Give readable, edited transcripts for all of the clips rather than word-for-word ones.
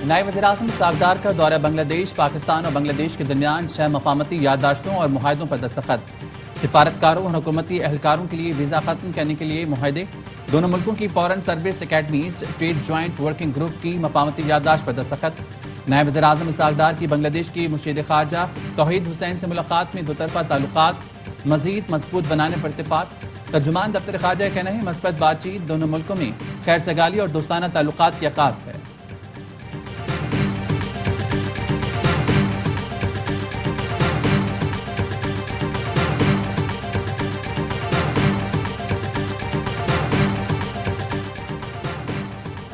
नायब वज़ीर-ए-आज़म सागदार का दौरा बांग्लादेश। पाकिस्तान और बांग्लादेश के दरमियान 6 मफामती याददाश्तों और मुआहदों पर दस्तखत। सिफारतकारों और हुकूमती एहलकारों के लिए वीज़ा खत्म करने के लिए मुआहदे। दोनों मुल्कों की foreign service academies trade joint working group की मफामती याददाश्त पर दस्तखत। नायब वज़ीर-ए-आज़म सागदार की बांग्लादेश की मुशीर खारजा तौहीद हुसैन से मुलाकात में दोतरफा ताल्लुकात मजीद मजबूत बनाने पर इत्तेफाक। तर्जुमान दफ्तर खारजा का कहना है मस्बत बातचीत दोनों मुल्कों में खैर सगाली और दोस्ताना ताल्लुकात की आगाज है।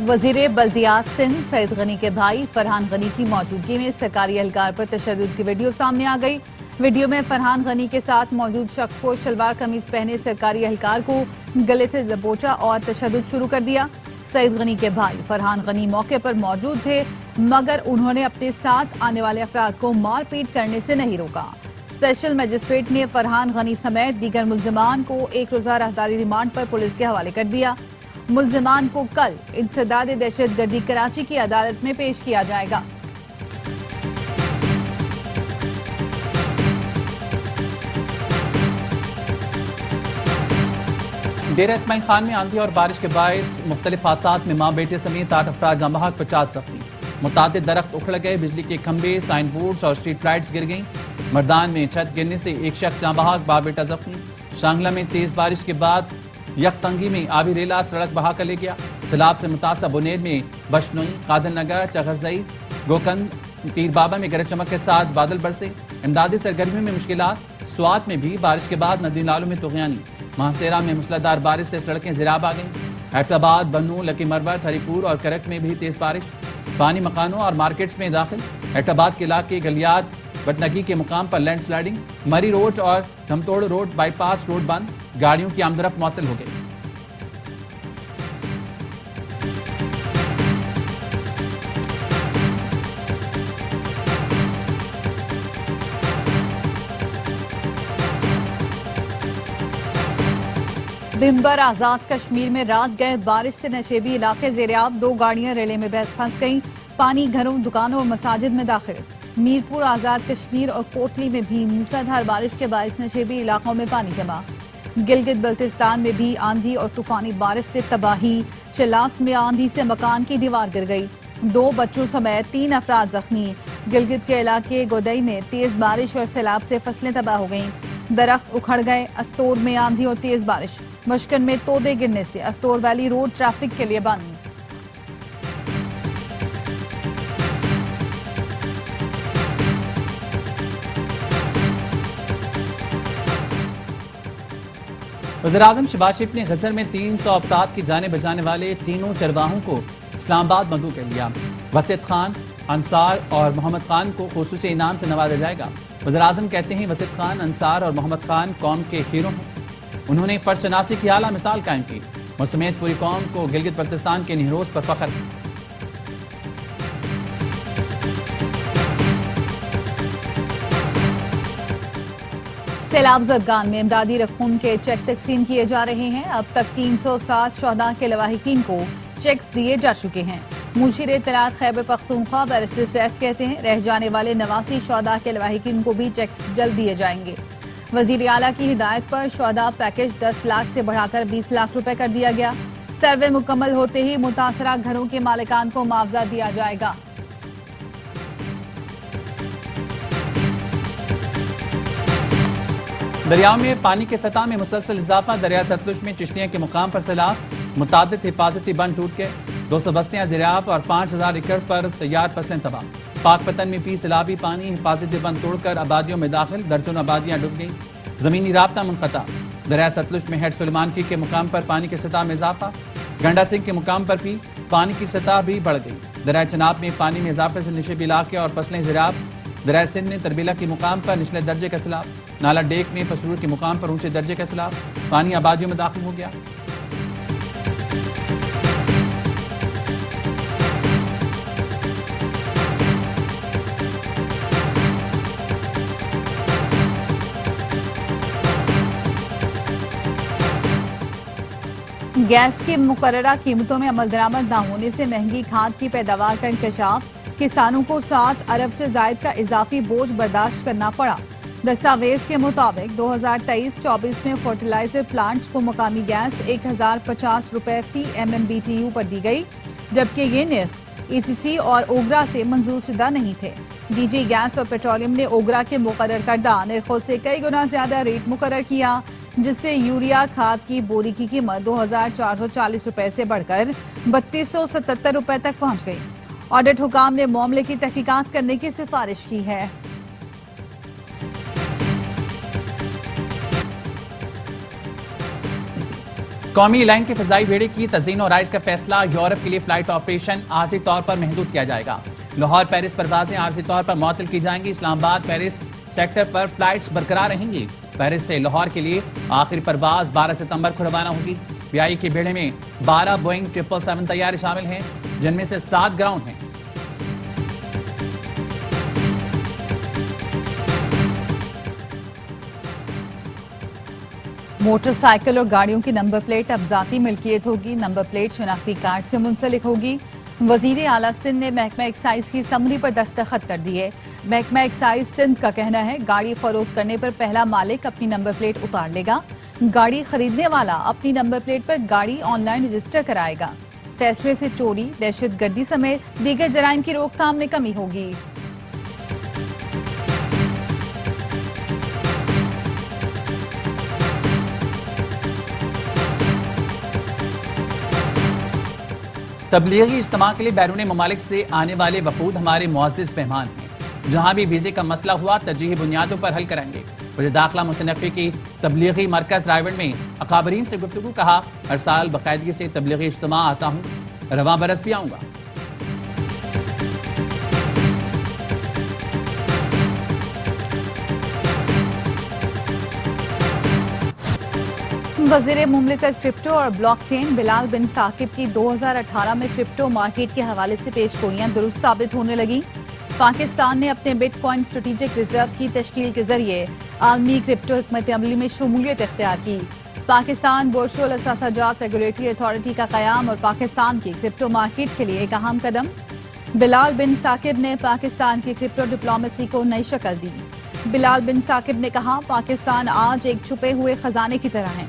वजीर बल्दियात सिंध सईद गनी के भाई फरहान गनी की मौजूदगी में सरकारी एहलकार पर तशद्दुद की वीडियो सामने आ गई। वीडियो में फरहान गनी के साथ मौजूद शख्स को शलवार कमीज पहने सरकारी एहलकार को गले से दबोचा और तशद्दुद शुरू कर दिया। सईद गनी के भाई फरहान गनी मौके पर मौजूद थे, मगर उन्होंने अपने साथ आने वाले अफराद को मारपीट करने से नहीं रोका। स्पेशल मजिस्ट्रेट ने फरहान गनी समेत दीगर मुल्जिमान को 1 रोजा राहदारी रिमांड पर पुलिस के हवाले कर दिया। मुल्जिमान को कल इंसदाद दहशतगर्दी कराची की अदालत में पेश किया जाएगा। डेरा इस्माइल खान में आंधी और बारिश के बायस मुख्तलिफ हादसात में मां बेटे समेत 8 अफराद जाँ बहक, 50 जख्मी। मुतादिद दरख्त उखड़ गए, बिजली के खंभे, साइन बोर्ड्स और स्ट्रीट लाइट्स गिर गईं। मर्दान में छत गिरने से एक शख्स जाँ बहक, बाप बेटा जख्मी। शांगला में तेज बारिश के बाद यकतंगी में आबी रेला सड़क बहा कर ले गया। सैलाब से मुतासर बुनेर में बशनोई, कादल नगर, चगरजई, गोकंद, पीर बाबा में गरज चमक के साथ बादल बरसे। इमदादी सरगर्मी में मुश्किलात। स्वात में भी बारिश के बाद नदी नालों में तुगयानी। महासेरा में मूसलाधार बारिश से सड़कें जिराब आ गईं। हैदराबाद, बन्नू, लकी मरवत, हरिपुर और करक में भी तेज बारिश। पानी मकानों और मार्केट्स में दाखिल। हैदराबाद के इलाके गलियात बटनगी के मुकाम पर लैंड स्लाइडिंग। मरी रोड और धमतोड़ रोड बाईपास रोड बंद, गाड़ियों की आमदरफ मुअत्तल हो गई। भिम्बर आजाद कश्मीर में रात गए बारिश से नशेबी इलाके जेरियाब। 2 गाड़ियां रेले में फंस गईं। पानी घरों, दुकानों और मसाजिद में दाखिल। मीरपुर, आजाद कश्मीर और कोटली में भी मूसलाधार बारिश के बायस नशेबी इलाकों में पानी जमा। गिलगित बल्तिस्तान में भी आंधी और तूफानी बारिश से तबाही। चिल्लास में आंधी से मकान की दीवार गिर गई। 2 बच्चों समेत 3 अफराद जख्मी। गिलगित के इलाके गोदई में तेज बारिश और सैलाब से फसलें तबाह हो गईं। दरख्त उखड़ गए। अस्तोर में आंधी और तेज बारिश। मुश्किल में तोदे गिरने से अस्तोर वैली रोड ट्रैफिक के लिए बंद। वज़ीर-ए-आज़म शहबाज शरीफ ने गजर में 300 अफराद की जाने बचाने वाले तीनों चरवाहों को इस्लामाबाद मदऊ कर लिया। वसीत खान, अंसार और मोहम्मद खान को खुसूसी इनाम से नवाजा जाएगा। वज़ीर-ए-आज़म कहते हैं वसीत खान, अंसार और मोहम्मद खान कौम के हीरो हैं। उन्होंने फर्शनासी की आला मिसाल कायम की। वो समेत पूरी कौम को गिलगित बल्तिस्तान के निहरोज पर फख्र है। सैलाब ज़दगान में इमदादी रकूम के चेक तकसीम किए जा रहे हैं। अब तक 307 शहदा के लवाहिकीन को चेक्स दिए जा चुके हैं। मुशीर इत्तलात खैबर पख्तूनख्वा बैरिस्टर सैफ कहते हैं रह जाने वाले 89 शहदा के लवाहिकीन को भी चेक्स जल्द दिए जाएंगे। वजीर आला की हिदायत पर शहदा पैकेज 10 लाख से बढ़ाकर 20 लाख रुपए कर दिया गया। सर्वे मुकम्मल होते ही मुतासरा घरों के मालिकान को मुआवजा दिया जाएगा। दरियाओं में पानी के सतह में मुसलसल इजाफा। दरिया सतलुज में चिश्तियां के मुकाम पर सैलाब। मुतादिद हिफाजती बंद टूट गए। 200 बस्तियां ज़ेरियाब और 5000 एकड़ पर तैयार फसलें तबाह। पाकपतन में भी सैलाबी पानी हिफाजती बंद तोड़कर आबादियों में दाखिल। दर्जनों आबादियां डूब गईं। जमीनी राब्ता मुनक़ता। दरिया सतलुज में हेड सुलेमानकी के मुकाम पर पानी की सतह में इजाफा। गंडा सिंह के मुकाम पर भी पानी की सतह भी बढ़ गई। दरिया चनाब में पानी में इजाफे से निशेबी इलाके और फसलें ज़ेरियाब। दरिया सिंध में तरबीला के मुकाम पर निचले दर्जे का सैलाब। नाला डेक में पसरूर के मुकाम पर ऊंचे दर्जे का सैलाब। पानी आबादियों में दाखिल हो गया। गैस की मुकर्ररा कीमतों में अमल दरामद न होने से महंगी खाद की पैदावार का इंकशाफ। किसानों को 7 अरब से ज्यादा का इजाफी बोझ बर्दाश्त करना पड़ा। दस्तावेज के मुताबिक 2023-24 में फर्टिलाइजर प्लांट्स को मकामी गैस 1050 रुपए फी MMBTU पर दी गई, जबकि ये निर्ख ECC और ओगरा से मंजूर शुदा नहीं थे। DG गैस और पेट्रोलियम ने ओगरा के मुकर्रर करदा निर्खों से कई गुना ज्यादा रेट मुकर्रर किया, जिससे यूरिया खाद की बोरी की कीमत 2440 रुपए से बढ़कर 3277 रुपए तक पहुंच गई। ऑडिट हुकाम ने मामले की तहकीकात करने की सिफारिश की है। कौमी लाइन के फिजाई बेड़े की तज़ीन और राइज का फैसला। यूरोप के लिए फ्लाइट ऑपरेशन आर्जी तौर पर महदूद किया जाएगा। लाहौर पेरिस परवाजें आर्जी तौर पर मुअत्तल की जाएंगी। इस्लामाबाद पेरिस सेक्टर पर फ्लाइट्स बरकरार रहेंगी। पेरिस से लाहौर के लिए आखिरी परवाज 12 सितंबर को रवाना होगी। BI के बेड़े में 12 बोइंग 777 तैयारी शामिल हैं, जिनमें से 7 ग्राउंड हैं। मोटरसाइकिल और गाड़ियों की नंबर प्लेट अब जाती मिल्कियत होगी। नंबर प्लेट शनाख्ती कार्ड से मुंसलिक होगी। वजीर आला सिंध ने महकमा एक्साइज की समरी पर दस्तखत कर दिए। महकमा एक्साइज सिंध का कहना है गाड़ी फरोख्त करने पर पहला मालिक अपनी नंबर प्लेट उतार लेगा। गाड़ी खरीदने वाला अपनी नंबर प्लेट पर गाड़ी ऑनलाइन रजिस्टर कराएगा। फैसले से चोरी, दहशतगर्दी समेत दीगर जराइम की रोकथाम में कमी होगी। तबलीगी इज्तिमा के लिए बैरून ममालिक से आने वाले वफूद हमारे मुअज़्ज़िज़ मेहमान हैं। जहां भी वीजे का मसला हुआ तरजीही बुनियादों पर हल कराएंगे। वज़ीर दाखिला मोहसिन नकवी की तबलीगी मरकज रायगढ़ में अकाबरीन से गुफ्तगू। कहा, हर साल बाकायदगी से तबलीगी इज्तिमा आता हूँ, रवां बरस भी आऊंगा। वज़ीर मुमलिकत क्रिप्टो और ब्लॉकचेन बिलाल बिन साकिब की 2018 में क्रिप्टो मार्केट के हवाले से पेशगोइयां दुरुस्त साबित होने लगी। पाकिस्तान ने अपने बिटकॉइन स्ट्रेटेजिक रिजर्व की तश्कील के जरिए आलमी क्रिप्टो हिकमत अमली में शमूलियत इख्तियार की। पाकिस्तान वर्चुअल असासाजात रेगुलेटरी अथॉरिटी का कयाम और पाकिस्तान की क्रिप्टो मार्केट के लिए एक अहम कदम। बिलाल बिन साकिब ने पाकिस्तान की क्रिप्टो डिप्लोमेसी को नई शक्ल दी। बिलाल बिन साकिब ने कहा, पाकिस्तान आज एक छुपे हुए खजाने की तरह है।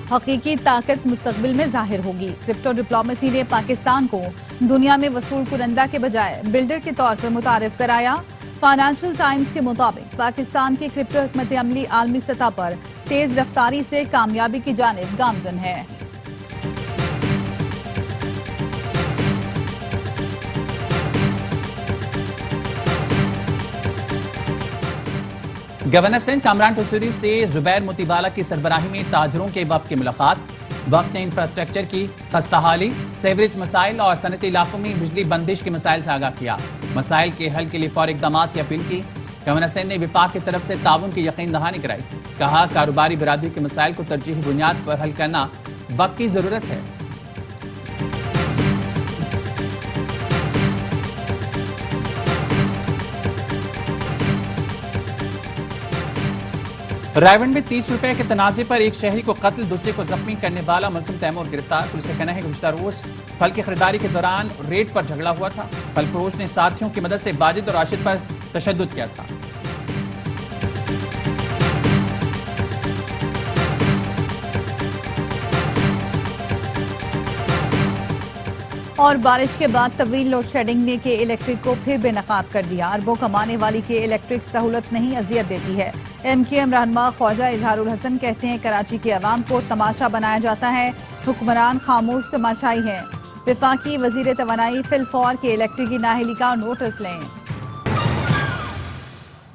हकीकी ताकत मुस्तकबिल में जाहिर होगी। क्रिप्टो डिप्लोमेसी ने पाकिस्तान को दुनिया में वसूल कुरंदा के बजाय बिल्डर के तौर पर मुतारिफ कराया। फाइनेंशियल टाइम्स के मुताबिक पाकिस्तान की क्रिप्टो हिकमत अमली आलमी सतह पर तेज रफ्तारी से कामयाबी की जानिब गामजन है। गवर्नर सिंध कामरान टसूरी से जुबैर मोतीवाला की सरबराही में ताजरों के वफ्द की मुलाकात। वफ्द ने इंफ्रास्ट्रक्चर की खस्ताहाली, सेवरेज मसाइल और सनती इलाकों में बिजली बंदिश के मसाइल से आगाह किया। मसाइल के हल के लिए फौरी इक़दाम की अपील की। गवर्नर सिंध ने विभाग की तरफ से ताउन की यकीन दहानी कराई। कहा, कारोबारी बिरादरी के मसाइल को तरजीही बुनियाद पर हल करना वक्त की जरूरत है। रायगढ़ में 30 रुपए के तनाजे पर एक शहरी को कत्ल, दूसरे को जख्मी करने वाला मुलजिम तैमूर गिरफ्तार। पुलिस का कहना है कि गुज़िश्ता रोज फल की खरीदारी के दौरान रेट पर झगड़ा हुआ था। फल फरोश ने साथियों की मदद से बाजिद और राशिद पर तशद्दुद किया था। और बारिश के बाद तवील लोड शेडिंग ने के इलेक्ट्रिक को फिर बेनकाब कर दिया। अरबों कमाने वाली के इलेक्ट्रिक सहूलत नहीं अजियत देती है। MKM रहनुमा ख्वाजा इजहारुल हसन कहते हैं, कराची की आवाम को तमाशा बनाया जाता है। हुक्मरान खामोश तमाशाई है। वफाकी वजीर तवानाई फिलफौर के इलेक्ट्रिक की नाअहली का नोटिस लें।